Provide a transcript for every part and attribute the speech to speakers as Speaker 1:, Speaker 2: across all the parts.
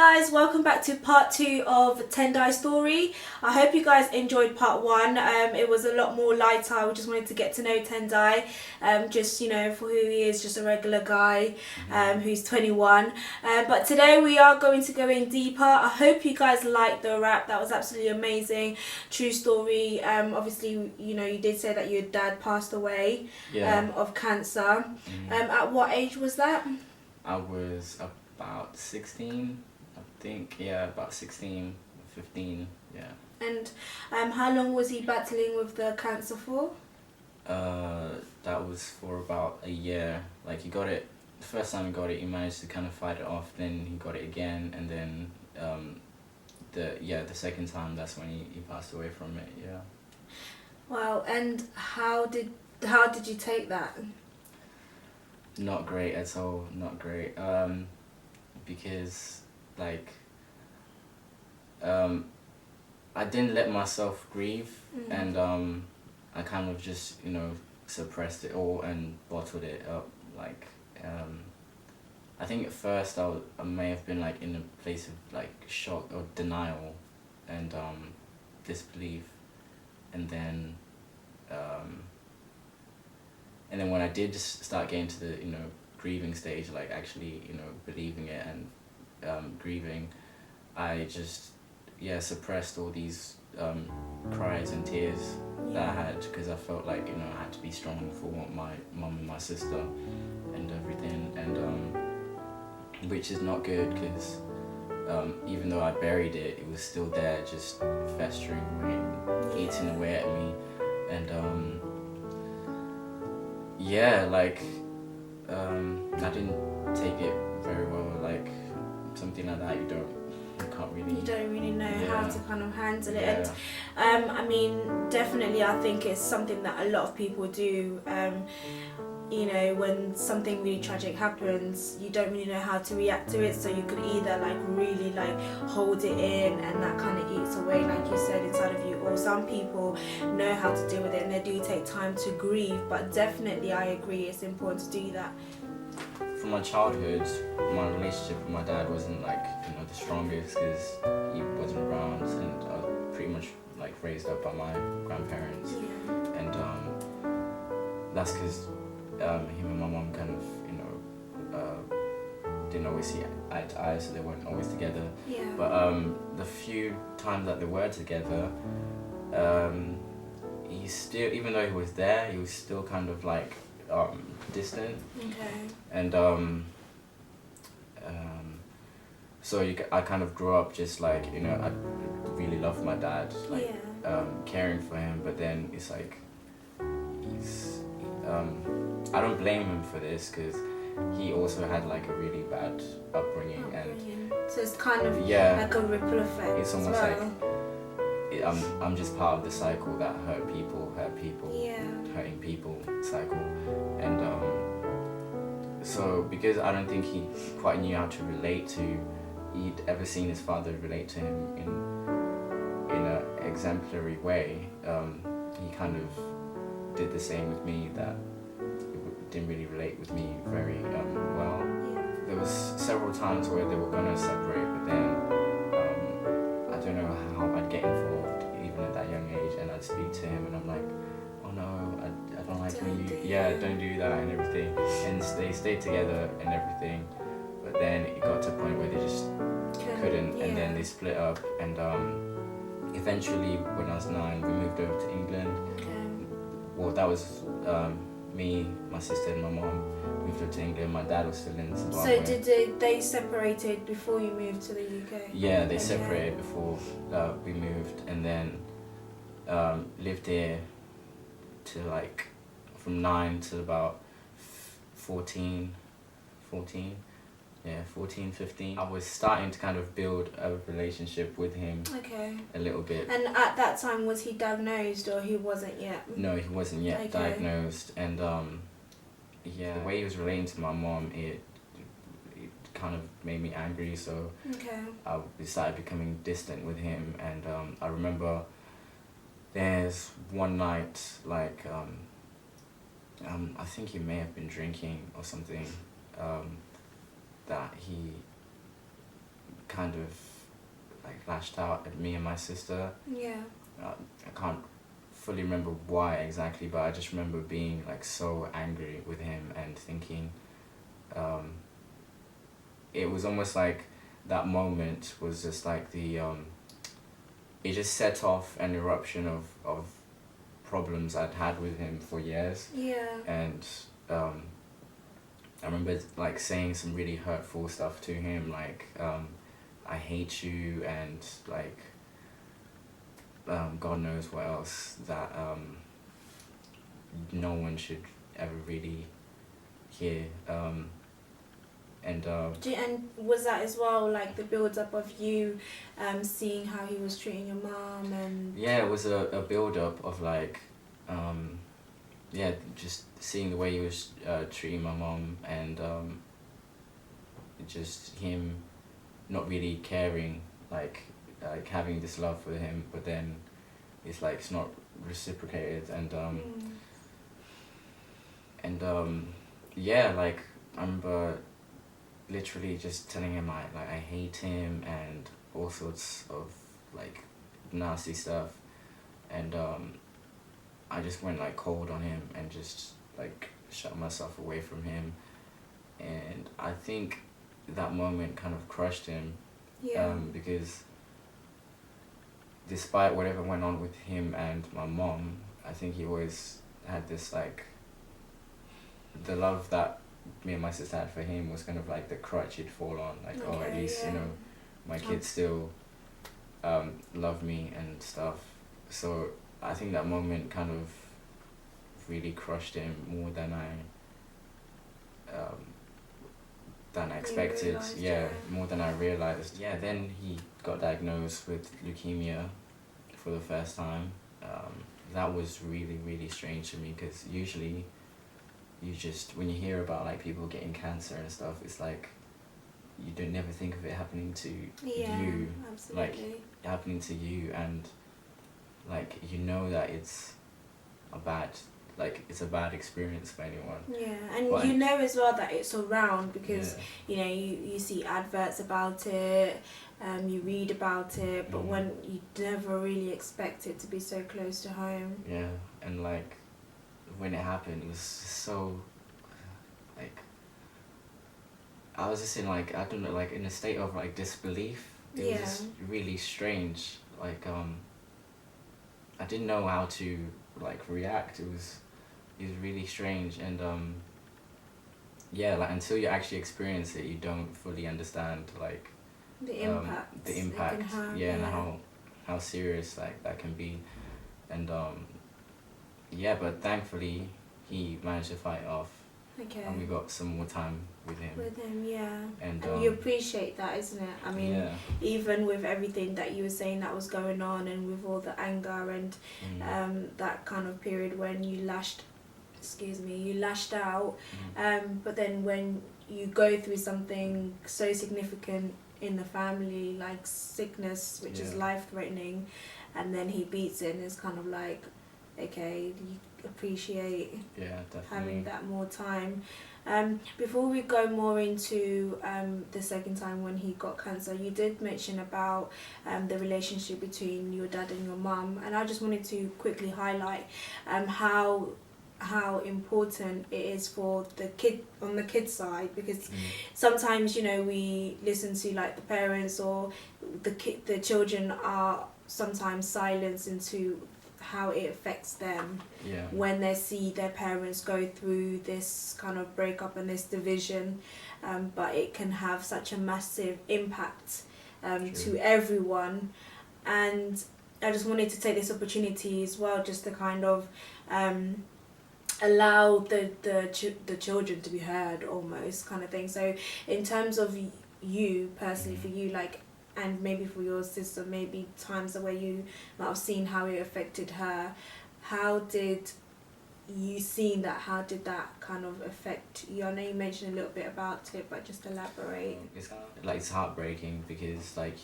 Speaker 1: guys, welcome back to part 2 of Tendai story. I hope you guys enjoyed part 1. It was a lot more lighter. We just wanted to get to know Tendai, just for who he is, just a regular guy who's 21. But today we are going to go in deeper. I hope you guys liked the rap. That was absolutely amazing. True story. Obviously, you did say that your dad passed away of cancer. At what age was that?
Speaker 2: I was about 16, I think. Yeah, about 16, 15, yeah.
Speaker 1: And how long was he battling with the cancer for?
Speaker 2: That was for about a year. Like, he got it, the first time he got it, he managed to kind of fight it off, then he got it again, and then the second time, that's when he passed away from it, yeah.
Speaker 1: Wow, and how did you take that?
Speaker 2: Not great at all, not great. Because, like, I didn't let myself grieve, and I kind of just, suppressed it all and bottled it up. Like, I think at first I may have been, like, in a place of, like, shock or denial and disbelief, and then when I did just start getting to the grieving stage, like actually believing it and grieving, I just suppressed all these cries and tears that I had, because I felt like I had to be strong for my mum and my sister and everything, and which is not good, because even though I buried it, it was still there, just festering away, eating away at me, and I didn't take it very well. Like, something like that, you don't really
Speaker 1: know how to kind of handle it. And I mean, definitely I think it's something that a lot of people do. When something really tragic happens, you don't really know how to react to it, so you could either really hold it in, and that kind of eats away, like you said, inside of you, or some people know how to deal with it and they do take time to grieve. But definitely I agree, it's important to do that.
Speaker 2: From my childhood, my relationship with my dad wasn't the strongest, because he wasn't around, and I was pretty much raised up by my grandparents, and that's because him and my mom kind of didn't always see eye to eye, so they weren't always together. But the few times that they were together, he still, even though he was there, he was still kind of distant. And so I kind of grew up just I really loved my dad, caring for him, but then it's like I don't blame him for this, because he also had a really bad upbringing, and
Speaker 1: so it's kind of like a ripple effect.
Speaker 2: It's almost I'm just part of the cycle that hurt people, hurting people cycle, and so because I don't think he quite knew how to relate to, he'd ever seen his father relate to him in an exemplary way, he kind of did the same with me, that didn't really relate with me very well. There was several times where they were gonna separate, but then I don't know how I'd get involved even at that young age, and I'd speak to him and I'm like, oh no, I don't like when you don't do that and everything, and they stayed together and everything, but then it got to a point where they just couldn't, and then they split up, and eventually when I was 9 we moved over to England. Well, that was me, my sister and my mom moved over to England. My dad was still in Zimbabwe.
Speaker 1: So did they separated before you moved to the UK?
Speaker 2: Yeah, they separated before we moved, and then lived here to from 9 to about 14, 15. I was starting to kind of build a relationship with him a little bit.
Speaker 1: And at that time, was he diagnosed, or he wasn't yet?
Speaker 2: No, he wasn't yet diagnosed, and the way he was relating to my mom, it kind of made me angry, so I started becoming distant with him, and I remember there's one night, I think he may have been drinking or something, that he kind of like lashed out at me and my sister.
Speaker 1: Yeah.
Speaker 2: I can't fully remember why exactly, but I just remember being like so angry with him and thinking, it was almost like that moment was just like it just set off an eruption of problems I'd had with him for years.
Speaker 1: Yeah.
Speaker 2: And I remember like saying some really hurtful stuff to him, like I hate you, and like God knows what else, that no one should ever really hear. And
Speaker 1: was that as well like the build up of you seeing how he was treating your mom? And
Speaker 2: yeah, it was a build up of like just seeing the way he was treating my mom, and just him not really caring, like having this love for him, but then it's like it's not reciprocated. Yeah, like I remember literally just telling him I hate him and all sorts of like nasty stuff, and I just went like cold on him and just like shut myself away from him, and I think that moment kind of crushed him.
Speaker 1: yeah.
Speaker 2: Because despite whatever went on with him and my mom, I think he always had this like, the love that me and my sister had for him was kind of like the crutch he'd fall on, like, oh, at least, you know, my kids still love me and stuff. So I think that moment kind of really crushed him more than I expected.
Speaker 1: Realised,
Speaker 2: yeah, more than I realized. Yeah, then he got diagnosed with leukemia for the first time. That was really, really strange to me, because usually you just, when you hear about like people getting cancer and stuff, it's like you don't never think of it happening to you.
Speaker 1: Absolutely.
Speaker 2: Like happening to you, and like you know that it's a bad experience for anyone.
Speaker 1: Yeah, and
Speaker 2: But
Speaker 1: you know as well that it's around, because you know you see adverts about it, you read about it, but when you never really expect it to be so close to home.
Speaker 2: Yeah, and like when it happened, it was so like, I was just in like, I don't know, like in a state of like disbelief. It was just really strange. Like I didn't know how to like react. It was really strange, and like until you actually experience it, you don't fully understand like
Speaker 1: The impact.
Speaker 2: The impact.
Speaker 1: It can have,
Speaker 2: and how serious like that can be, and but thankfully he managed to fight it off.
Speaker 1: Okay.
Speaker 2: And we got some more time with him.
Speaker 1: And you appreciate that, isn't it? I mean, even with everything that you were saying that was going on, and with all the anger and that kind of period when you lashed out, but then when you go through something so significant in the family, like sickness, which is life-threatening, and then he beats it, and it's kind of like, okay, you appreciate having that more time. Before we go more into the second time when he got cancer, you did mention about the relationship between your dad and your mum, and I just wanted to quickly highlight how important it is for the kid, on the kid side, because sometimes, you know, we listen to like the parents or the children are sometimes silenced into how it affects them when they see their parents go through this kind of breakup and this division, but it can have such a massive impact to everyone. And I just wanted to take this opportunity as well, just to kind of allow the children to be heard, almost, kind of thing. So in terms of you personally, for you, like, and maybe for your sister, maybe times where you might have seen how it affected her, how did you see that? How did that kind of affect you? I know you mentioned a little bit about it, but just elaborate.
Speaker 2: It's heartbreaking, because like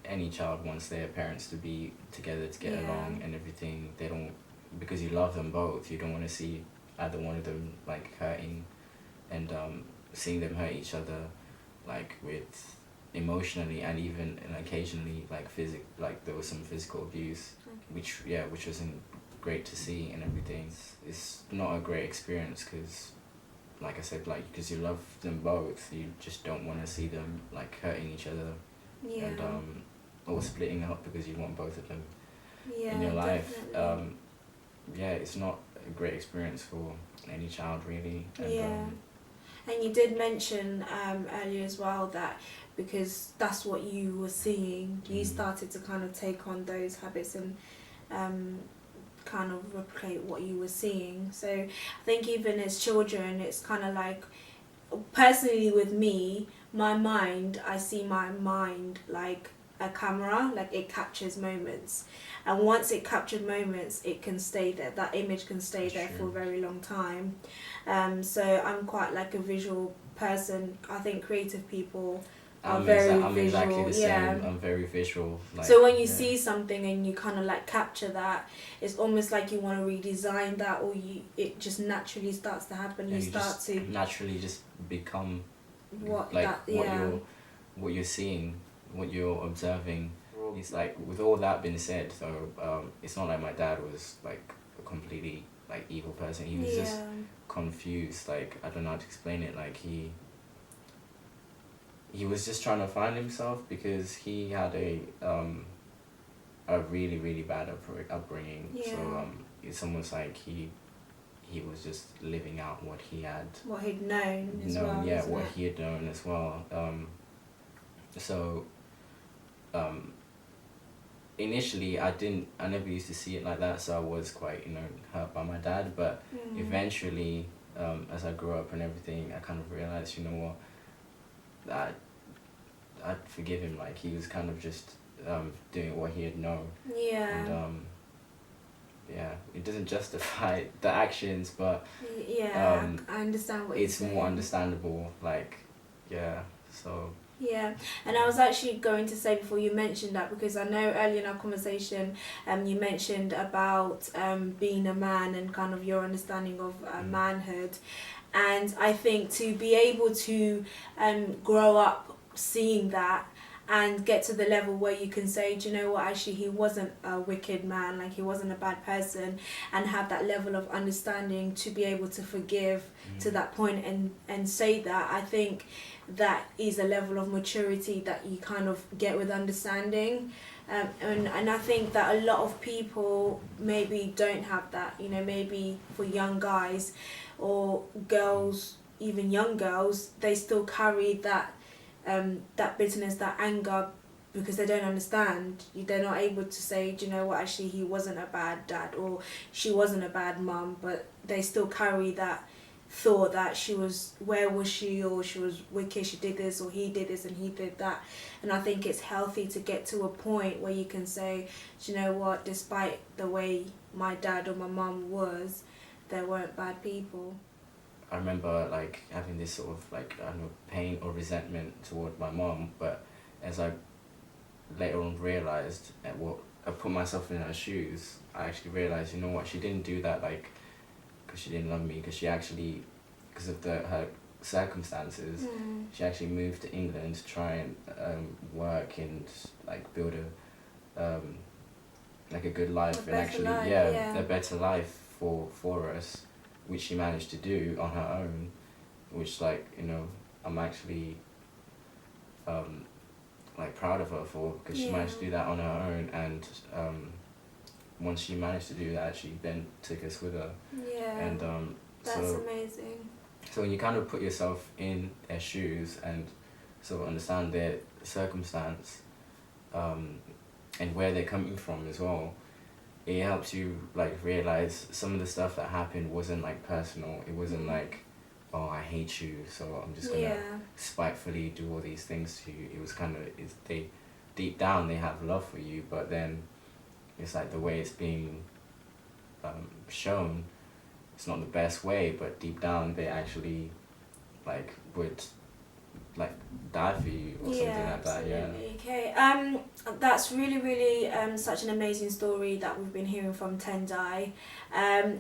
Speaker 2: any child wants their parents to be together, to get along and everything. They don't, because you love them both, you don't want to see either one of them like hurting, and seeing them hurt each other like with emotionally, and even and occasionally like there was some physical abuse, which wasn't great to see and everything. It's not a great experience because, like I said, like because you love them both, you just don't want to see them like hurting each other, and or splitting up because you want both of them in your life.
Speaker 1: Definitely.
Speaker 2: Yeah, it's not a great experience for any child really. And,
Speaker 1: and you did mention earlier as well that because that's what you were seeing, you started to kind of take on those habits and kind of replicate what you were seeing. So I think even as children, it's kind of like, personally with me, I see my mind like a camera, like it captures moments, and once it captured moments, it can stay there, that image can stay there for a very long time. So I'm quite like a visual person. I think creative people are very visual.
Speaker 2: Exactly the same. I'm very visual. Like,
Speaker 1: so when you see something and you kind of like capture that, it's almost like you want to redesign that, or it just naturally starts to happen.
Speaker 2: Yeah,
Speaker 1: you start to
Speaker 2: naturally just become
Speaker 1: what
Speaker 2: you're seeing, what you're observing. It's like, with all that being said, though, it's not like my dad was like a completely like evil person. He was just confused. Like, I don't know how to explain it. Like he was just trying to find himself because he had a really, really bad upbringing. So it's almost like he was just living out what he had, what he'd known as well. Yeah, what he had known as well. Initially I never used to see it like that, so I was quite, hurt by my dad, but eventually, as I grew up and everything, I kind of realized, that I'd forgive him. Like, he was kind of just doing what he had known. And it doesn't justify the actions, but
Speaker 1: I understand what you're saying.
Speaker 2: It's more understandable,
Speaker 1: and I was actually going to say before you mentioned that, because I know earlier in our conversation you mentioned about being a man and kind of your understanding of manhood, and I think to be able to grow up seeing that and get to the level where you can say, do you know what, actually he wasn't a wicked man, like he wasn't a bad person, and have that level of understanding to be able to forgive to that point and say that, I think that is a level of maturity that you kind of get with understanding. And I think that a lot of people maybe don't have that, maybe for young guys or girls, even young girls, they still carry that bitterness, that anger, because they don't understand. They're not able to say, do you know what, actually he wasn't a bad dad or she wasn't a bad mum, but they still carry that thought that where was she, or she was wicked, she did this, or he did this and he did that. And I think it's healthy to get to a point where you can say, do you know what, despite the way my dad or my mum was, they weren't bad people.
Speaker 2: I remember like having this sort of like, I don't know, pain or resentment toward my mom, but as I later on realised I put myself in her shoes, I actually realised, you know what, she didn't do that like because she didn't love me, because of her circumstances, she actually moved to England to try and work and like build like a good life, and actually a better life for us, which she managed to do on her own, which I'm actually like proud of her for, because she managed to do that on her own, and once she managed to do that, she then took us with her. And
Speaker 1: that's amazing.
Speaker 2: So when you kind of put yourself in their shoes and sort of understand their circumstance, and where they're coming from as well, it helps you like realize some of the stuff that happened wasn't like personal. It wasn't like, oh, I hate you, so I'm just gonna spitefully do all these things to you. It was kind of, they deep down they have love for you, but then it's like the way it's being shown, it's not the best way, but deep down they actually like would like die for you or something like that.
Speaker 1: Okay. That's really such an amazing story that we've been hearing from Tendai.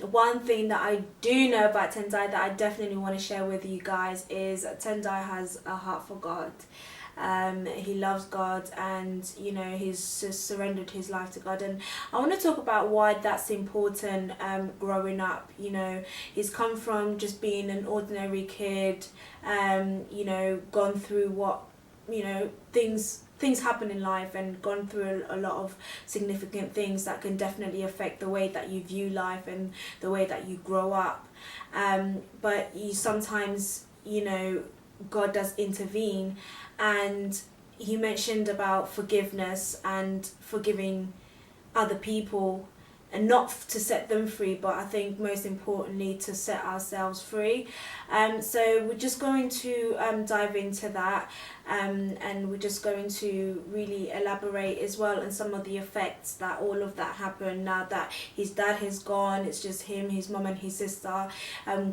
Speaker 1: One thing that I do know about Tendai that I definitely want to share with you guys is Tendai has a heart for God. He loves God, and he's just surrendered his life to God. And I want to talk about why that's important. Growing up, he's come from just being an ordinary kid, gone through what things happen in life, and gone through a lot of significant things that can definitely affect the way that you view life and the way that you grow up. But you sometimes, God does intervene, and he mentioned about forgiveness and forgiving other people, and not to set them free, but I think most importantly to set ourselves free. So we're just going to dive into that, and we're just going to really elaborate as well on some of the effects that all of that happened now that his dad has gone. It's just him, his mum and his sister,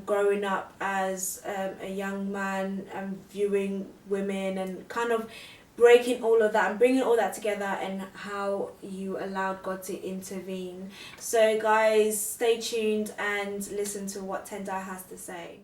Speaker 1: growing up as a young man, viewing women, and kind of breaking all of that and bringing all that together, and how you allowed God to intervene. So guys, stay tuned and listen to what Tendai has to say.